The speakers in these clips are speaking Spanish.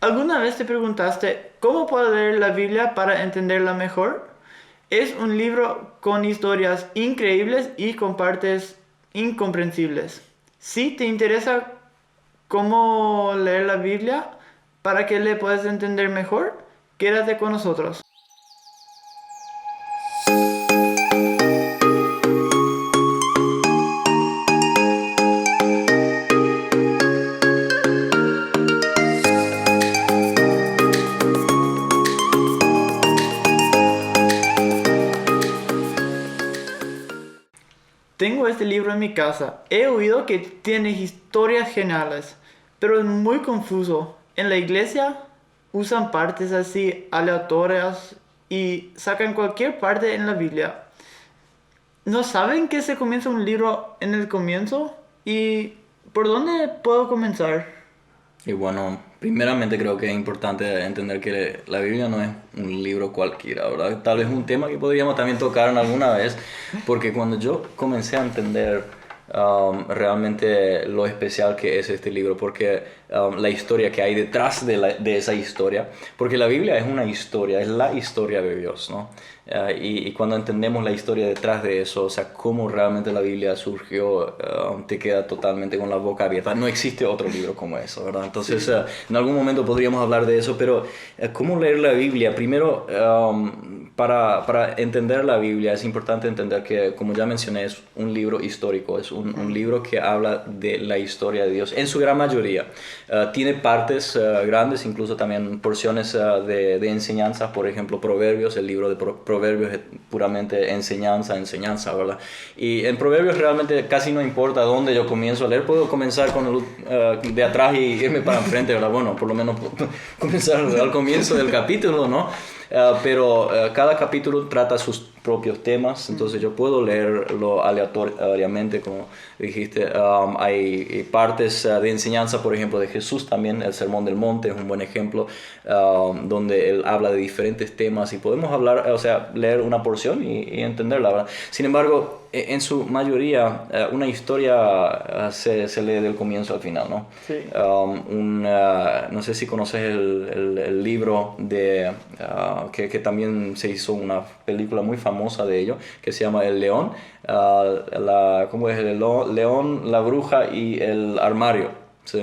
¿Alguna vez te preguntaste cómo puedo leer la Biblia para entenderla mejor? Es un libro con historias increíbles y con partes incomprensibles. Si te interesa cómo leer la Biblia para que le puedas entender mejor, quédate con nosotros. Tengo este libro en mi casa. He oído que tiene historias geniales, pero es muy confuso. En la iglesia usan partes así aleatorias y sacan cualquier parte en la Biblia. ¿No saben que se comienza un libro en el comienzo? ¿Y por dónde puedo comenzar? Y bueno, primeramente creo que es importante entender que la Biblia no es un libro cualquiera, ¿verdad? Tal vez un tema que podríamos también tocar en alguna vez, porque cuando yo comencé a entender realmente lo especial que es este libro, porque la historia que hay detrás de esa historia, porque la Biblia es una historia, es la historia de Dios, ¿no? Y cuando entendemos la historia detrás de eso, o sea, cómo realmente la Biblia surgió, te queda totalmente con la boca abierta. No existe otro libro como eso, ¿verdad? Entonces, Sí. en algún momento podríamos hablar de eso, pero ¿cómo leer la Biblia? Primero, para entender la Biblia es importante entender que, como ya mencioné, es un libro histórico, es un libro que habla de la historia de Dios en su gran mayoría. Tiene partes grandes, incluso también porciones de enseñanza, por ejemplo, Proverbios, el libro de Proverbios es puramente enseñanza, ¿verdad? Y en Proverbios realmente casi no importa dónde yo comienzo a leer, puedo comenzar con de atrás y irme para enfrente, ¿verdad? Bueno, por lo menos comenzar al comienzo del capítulo, ¿no? Pero cada capítulo trata sus propios temas, entonces yo puedo leerlo aleatoriamente, como dijiste. Hay partes de enseñanza, por ejemplo, de Jesús también. El Sermón del Monte es un buen ejemplo, donde él habla de diferentes temas y podemos hablar, o sea, leer una porción y entenderla, ¿verdad? Sin embargo, en su mayoría, una historia se lee del comienzo al final, ¿no? Sí. No sé si conoces el libro que también se hizo una película muy famosa de ello, que se llama El León. ¿Cómo es? León, la bruja y el armario. Sí.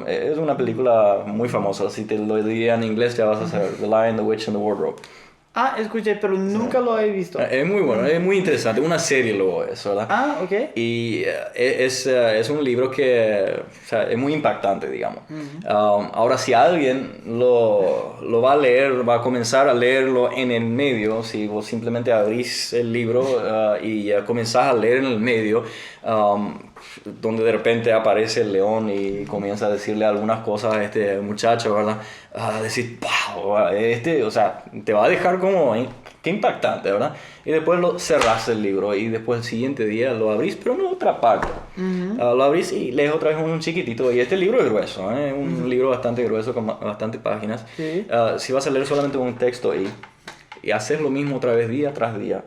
Es una película muy famosa. Si te lo diría en inglés, ya vas a saber. The Lion, the Witch and the Wardrobe. Ah, escuché, pero Sí. nunca lo he visto. Es muy bueno, es muy interesante. Una serie luego eso, ¿verdad? Ah, ok. Y es un libro que, o sea, es muy impactante, digamos. Ahora, si alguien lo va a leer, va a comenzar a leerlo en el medio, si vos simplemente abrís el libro y comenzás a leer en el medio, donde de repente aparece el león y comienza a decirle algunas cosas a este muchacho, ¿verdad? A decir, wow, o sea, te va a dejar como, qué impactante, ¿verdad? Y después lo cerrás el libro y después el siguiente día lo abrís, pero en otra parte. Lo abrís y lees otra vez un chiquitito. Y este libro es grueso, ¿eh? Un libro bastante grueso con bastantes páginas. Sí. Si vas a leer solamente un texto y haces lo mismo otra vez día tras día,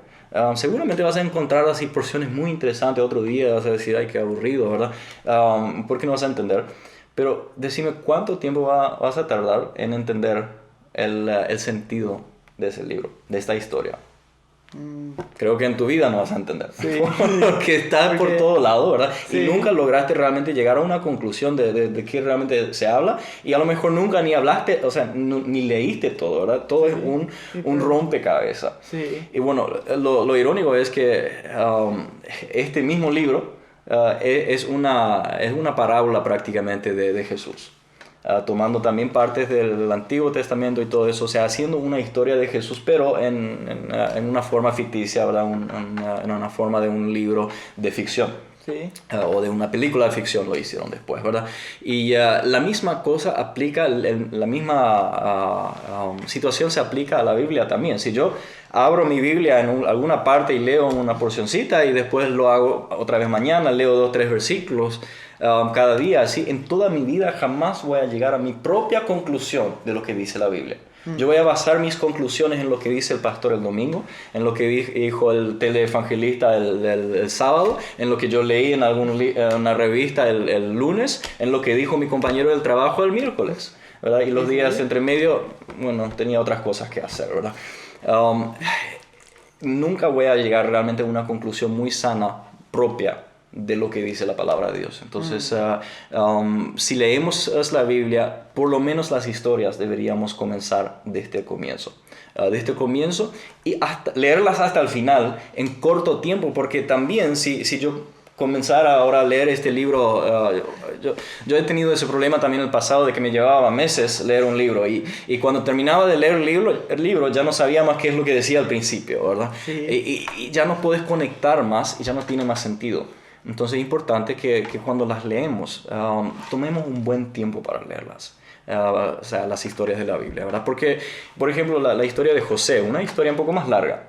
seguramente vas a encontrar así porciones muy interesantes otro día, vas a decir, ay, qué aburrido, ¿verdad? Porque no vas a entender. Pero decime, ¿cuánto tiempo vas a tardar en entender el sentido de ese libro, de esta historia? Creo que en tu vida no vas a entender. Sí. Porque estás por Porque- todo lado, ¿verdad? Sí. Y nunca lograste realmente llegar a una conclusión de qué realmente se habla. Y a lo mejor nunca ni hablaste, o sea, ni leíste todo, ¿verdad? Todo es un rompecabezas. Sí. Y bueno, lo irónico es que este mismo libro es una parábola prácticamente de Jesús. Tomando también partes del Antiguo Testamento y todo eso, o sea, haciendo una historia de Jesús, pero en una forma ficticia, ¿verdad? En una forma de un libro de ficción. Sí. O de una película de ficción lo hicieron después, ¿verdad? Y la misma cosa aplica, la misma situación se aplica a la Biblia también. Si yo abro mi Biblia en alguna parte y leo una porcioncita y después lo hago otra vez mañana, leo 2 o 3 versículos cada día, así en toda mi vida jamás voy a llegar a mi propia conclusión de lo que dice la Biblia. Yo voy a basar mis conclusiones en lo que dice el pastor el domingo, en lo que dijo el teleevangelista el sábado, en lo que yo leí en una revista el lunes, en lo que dijo mi compañero del trabajo el miércoles, ¿verdad? Y los días entre medio, bueno, tenía otras cosas que hacer, ¿verdad? Nunca voy a llegar realmente a una conclusión muy sana, propia, de lo que dice la palabra de Dios. Entonces, si leemos la Biblia, por lo menos las historias deberíamos comenzar desde el comienzo. Desde el comienzo y leerlas hasta el final en corto tiempo, porque también si yo comenzara ahora a leer este libro, yo he tenido ese problema también en el pasado de que me llevaba meses leer un libro y cuando terminaba de leer el libro ya no sabía más qué es lo que decía al principio, ¿verdad? Sí. Y ya no puedes conectar más y ya no tiene más sentido. Entonces es importante que cuando las leemos, tomemos un buen tiempo para leerlas. O sea, las historias de la Biblia, ¿verdad? Porque, por ejemplo, la historia de José, una historia un poco más larga,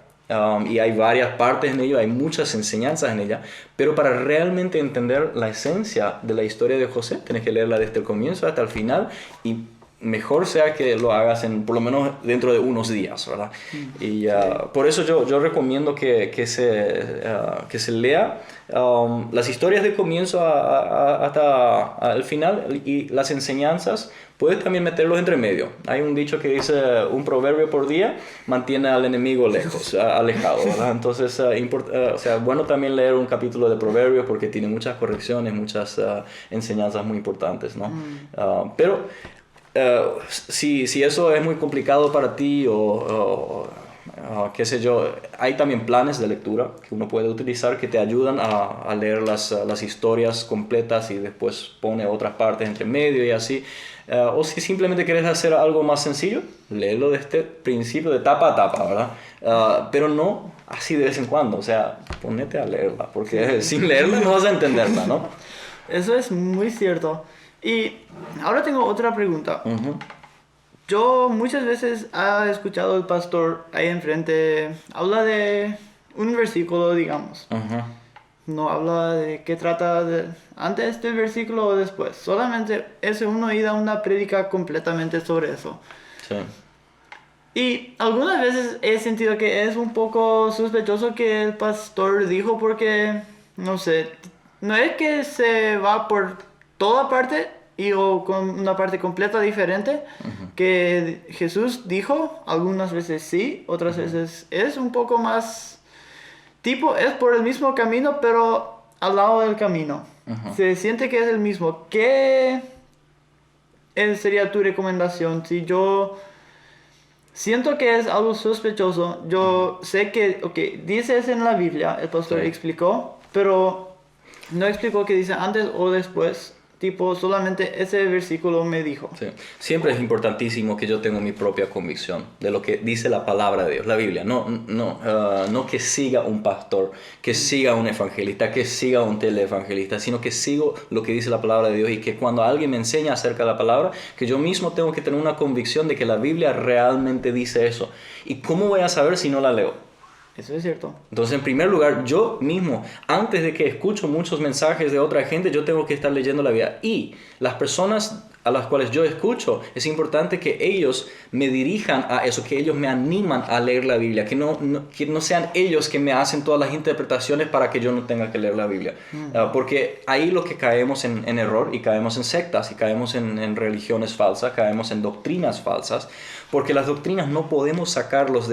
y hay varias partes en ello, hay muchas enseñanzas en ella, pero para realmente entender la esencia de la historia de José, tienes que leerla desde el comienzo hasta el final, y mejor sea que lo hagas por lo menos dentro de unos días, ¿verdad? Y por eso yo recomiendo que se lea las historias de comienzo hasta el final, y las enseñanzas puedes también meterlos entre medio. Hay un dicho que dice: un proverbio por día mantiene al enemigo alejado, ¿verdad? Entonces, o sea, bueno también leer un capítulo de proverbios porque tiene muchas correcciones, muchas enseñanzas muy importantes, ¿no? Pero si eso es muy complicado para ti o qué sé yo, hay también planes de lectura que uno puede utilizar que te ayudan a leer las historias completas y después pone otras partes entre medio y así. O si simplemente quieres hacer algo más sencillo, léelo desde el principio, de tapa a tapa, ¿verdad? Pero no así de vez en cuando, o sea, ponete a leerla, porque sin leerla no vas a entenderla, ¿no? Eso es muy cierto. Y ahora tengo otra pregunta. Uh-huh. Yo muchas veces he escuchado al pastor ahí enfrente, habla de un versículo, digamos. Uh-huh. No habla de qué trata antes del versículo o después. Solamente es uno y da una prédica completamente sobre eso. Sí. Y algunas veces he sentido que es un poco sospechoso que el pastor dijo porque, no sé, no es que se va por toda parte o con una parte completa diferente, que Jesús dijo, algunas veces sí, otras veces es un poco más tipo, es por el mismo camino, pero al lado del camino. Se siente que es el mismo. ¿Qué sería tu recomendación? Si yo siento que es algo sospechoso, yo sé que, dice eso en la Biblia, el pastor explicó, pero no explicó qué dice antes o después. Tipo, solamente ese versículo me dijo. Sí. Siempre es importantísimo que yo tenga mi propia convicción de lo que dice la palabra de Dios, la Biblia. No que siga un pastor, que siga un evangelista, que siga un teleevangelista, sino que sigo lo que dice la palabra de Dios, y que cuando alguien me enseña acerca de la palabra, que yo mismo tengo que tener una convicción de que la Biblia realmente dice eso. ¿Y cómo voy a saber si no la leo? Eso es cierto. Entonces, en primer lugar, yo mismo, antes de que escucho muchos mensajes de otra gente, yo tengo que estar leyendo la Biblia. Y las personas a las cuales yo escucho, es importante que ellos me dirijan a eso, que ellos me animan a leer la Biblia, que no sean ellos que me hacen todas las interpretaciones para que yo no tenga que leer la Biblia. Porque ahí lo que caemos en error, y caemos en sectas, y caemos en religiones falsas, caemos en doctrinas falsas, porque las doctrinas no podemos sacarlos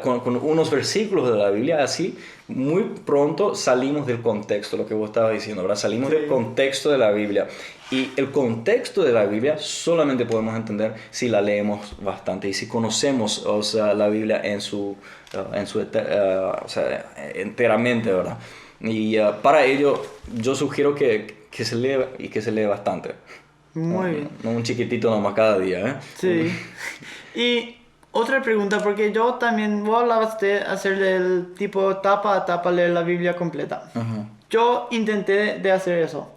con unos versículos de la Biblia así. Muy pronto salimos del contexto, lo que vos estabas diciendo, ¿verdad? Salimos del contexto de la Biblia. Y el contexto de la Biblia solamente podemos entender si la leemos bastante y si conocemos, o sea, la Biblia enteramente, ¿verdad? Y para ello yo sugiero que se lea, y que se lea bastante. Muy bien. No un chiquitito nomás cada día, ¿eh? Sí. Y otra pregunta, porque yo también, vos hablabas de hacerle el tipo tapa a tapa, leer la Biblia completa. Yo intenté de hacer eso.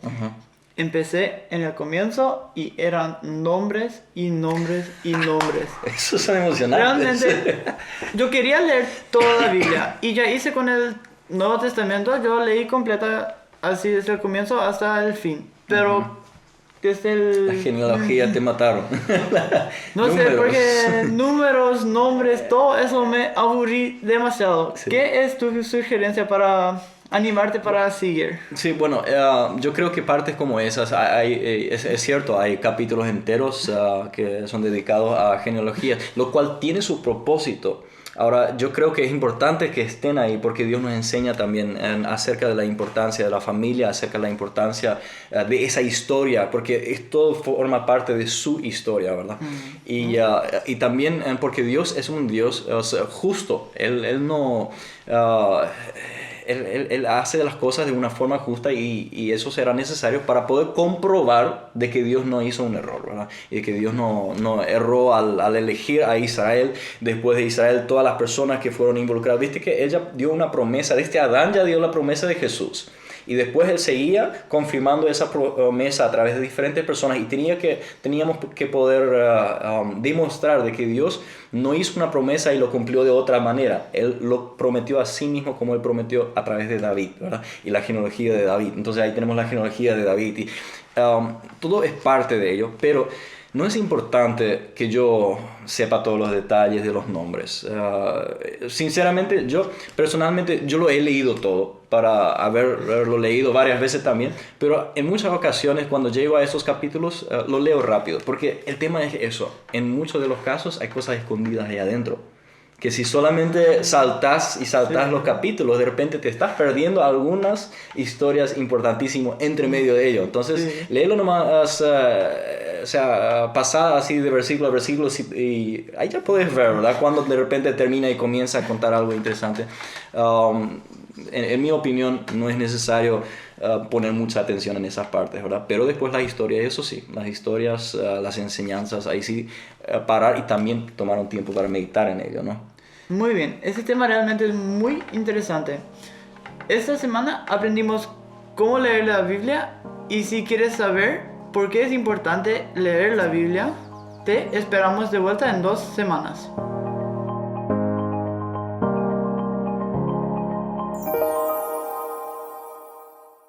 Empecé en el comienzo y eran nombres y nombres y nombres. Eso es emocionante. Realmente, yo quería leer toda la Biblia y ya hice con el Nuevo Testamento, yo leí completa así desde el comienzo hasta el fin. Pero desde La el... genealogía te mataron. No sé, Números. porque números, nombres, todo eso me aburrí demasiado. Sí. ¿Qué es tu sugerencia para animarte para seguir? Sí, bueno, yo creo que partes como esas, es cierto, hay capítulos enteros que son dedicados a genealogía, lo cual tiene su propósito. Ahora, yo creo que es importante que estén ahí porque Dios nos enseña también acerca de la importancia de la familia, acerca de la importancia de esa historia, porque todo forma parte de su historia, ¿verdad? Y también porque Dios es un Dios justo, Él no... Él hace las cosas de una forma justa y eso será necesario para poder comprobar de que Dios no hizo un error, ¿verdad? Y de que Dios no erró al elegir a Israel. Después de Israel, todas las personas que fueron involucradas. Viste que ella dio una promesa, desde Adán ya dio la promesa de Jesús. Y después él seguía confirmando esa promesa a través de diferentes personas y teníamos que poder demostrar de que Dios no hizo una promesa y lo cumplió de otra manera. Él lo prometió a sí mismo como él prometió a través de David, ¿verdad? Y la genealogía de David. Entonces ahí tenemos la genealogía de David y todo es parte de ello, pero no es importante que yo sepa todos los detalles de los nombres. Sinceramente, yo personalmente, yo lo he leído todo para haberlo leído varias veces también, pero en muchas ocasiones cuando llego a esos capítulos lo leo rápido, porque el tema es eso. En muchos de los casos hay cosas escondidas ahí adentro. Que si solamente saltas los capítulos, de repente te estás perdiendo algunas historias importantísimas entre medio de ellos. Entonces, léelo nomás, pasada así de versículo a versículo y ahí ya puedes ver, ¿verdad? Cuando de repente termina y comienza a contar algo interesante. En mi opinión, no es necesario poner mucha atención en esas partes, ¿verdad? Pero después la historia, eso sí, las historias, las enseñanzas, ahí sí parar y también tomar un tiempo para meditar en ello, ¿no? Muy bien, este tema realmente es muy interesante. Esta semana aprendimos cómo leer la Biblia y si quieres saber por qué es importante leer la Biblia, te esperamos de vuelta en 2 semanas.